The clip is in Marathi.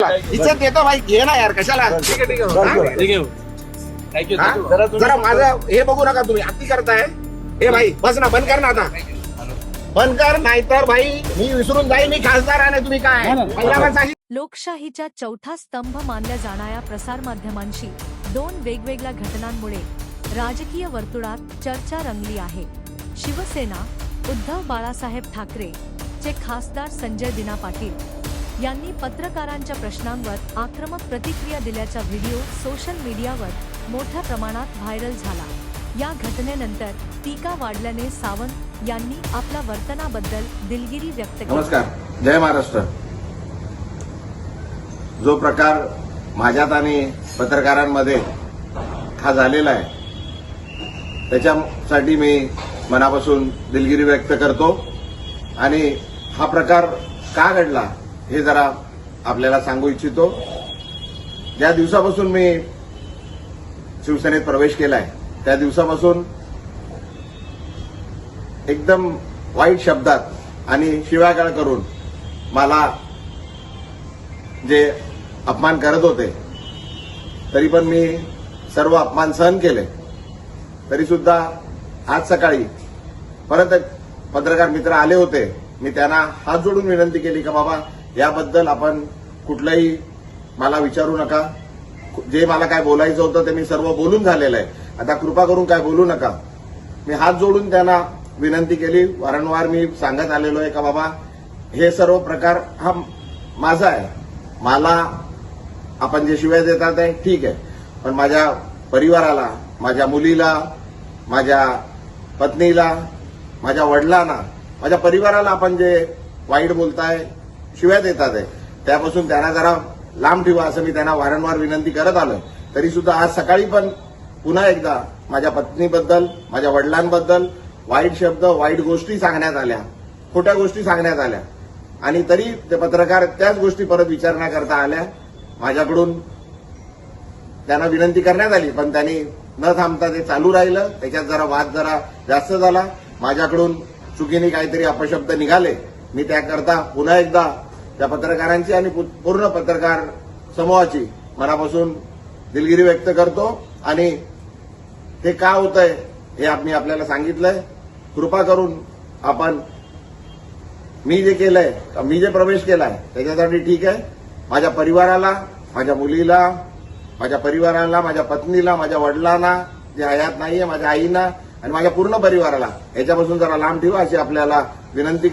इज्जत देतो भाई, घे ना यार, कशाला. ठीक आहे थँक्यू. जरा माझं हे बघू नका तुम्ही, अति करताय. हे भाई बस ना, बंद कर ना आता, बंद कर, नाहीतर भाई मी विसरून जाईल मी खासदार आहे. तुम्ही काय पहिला सांगितलं. लोकशाहीचा चौथा स्तंभ मानल्या जाणाऱ्या प्रसारमाध्यमांशी दोन वेगवेगळ्या घटनांमुळे राजकीय वर्तुळात चर्चा रंगली आहे. शिवसेना उद्धव बाळासाहेब ठाकरे चे खासदार संजय दिना पाटील यांनी पत्रकारांच्या प्रश्नांवर आक्रमक प्रतिक्रिया दिल्याचा व्हिडिओ सोशल मीडियावर मोठ्या प्रमाणात व्हायरल झाला. या घटनेनंतर टीका वाढल्याने सावंत यांनी आपल्या वर्तनाबद्दल दिलगिरी व्यक्त केली. नमस्कार, जय महाराष्ट्र. जो प्रकार माझ्यात आणि पत्रकारांमध्ये हा झालेला आहे त्याच्यासाठी मी मनापासून दिलगिरी व्यक्त करतो. आणि हा प्रकार का घडला हे जरा आपल्याला सांगू इच्छितो. ज्या दिवसापासून मी शिवसेनेत प्रवेश केलाय त्या दिवसापासून एकदम वाईट शब्दात आणि शिव्यागाळ करून मला जे अपमान करत होते, तरी पण मी सर्व अपमान सहन केले. तरी सुद्धा आज सकाळी परत एक पत्रकार मित्र आले होते. मी त्यांना हात जोडून विनंती केली का बाबा याबद्दल आपण कुठलंही मला विचारू नका. जे मला काय बोलायचं होतं ते मी सर्व बोलून झालेलं आहे. आता कृपा करून काय बोलू नका. मी हात जोडून त्यांना विनंती केली. वारंवार मी सांगत आलेलो आहे का बाबा हे सर्व प्रकार हा माझा आहे. मला आपण जे शिव्या देतात आहे ठीक आहे, पण माझ्या परिवाराला, माझ्या मुलीला, माझ्या पत्नीला, माझ्या वडिलांना, माझ्या परिवाराला आपण जे वाईट बोलताय, शिव्या देतात आहे त्यापासून त्यांना जरा लांब ठेवा असं मी त्यांना वारंवार विनंती करत आलोय. तरी सुद्धा आज सकाळी पण पुन्हा एकदा माझ्या पत्नीबद्दल, माझ्या वडिलांबद्दल वाईट शब्द, वाईट गोष्टी सांगण्यात आल्या, खोट्या गोष्टी सांगण्यात आल्या. आणि तरी ते पत्रकार त्याच गोष्टी परत विचारण्याकरता आल्या. माझ्याकडून त्यांना विनंती करण्यात आली, पण त्यांनी न थांबता ते चालू राहिलं. त्याच्यात जरा वाद जरा जास्त झाला. माझ्याकडून चुकीने काहीतरी अपशब्द निघाले. मी त्याकरता पुन्हा एकदा त्या पत्रकारांची आणि पूर्ण पत्रकार समूहाची मनापासून दिलगिरी व्यक्त करतो. आणि ते का होतंय हे मी आपल्याला सांगितलंय. कृपा करून आपण मी जे केलंय, मी जे प्रवेश केलाय त्याच्यासाठी ठीक आहे. माझ्या परिवाराला, माझ्या मुलीला, माझ्या परिवाराला, माझ्या पत्नीला, माझ्या वडिलांना जे हयात नाहीये, माझ्या आईना आणि माझ्या पूर्ण परिवाराला याच्यापासून जरा लांब ठेवा अशी आपल्याला विनंती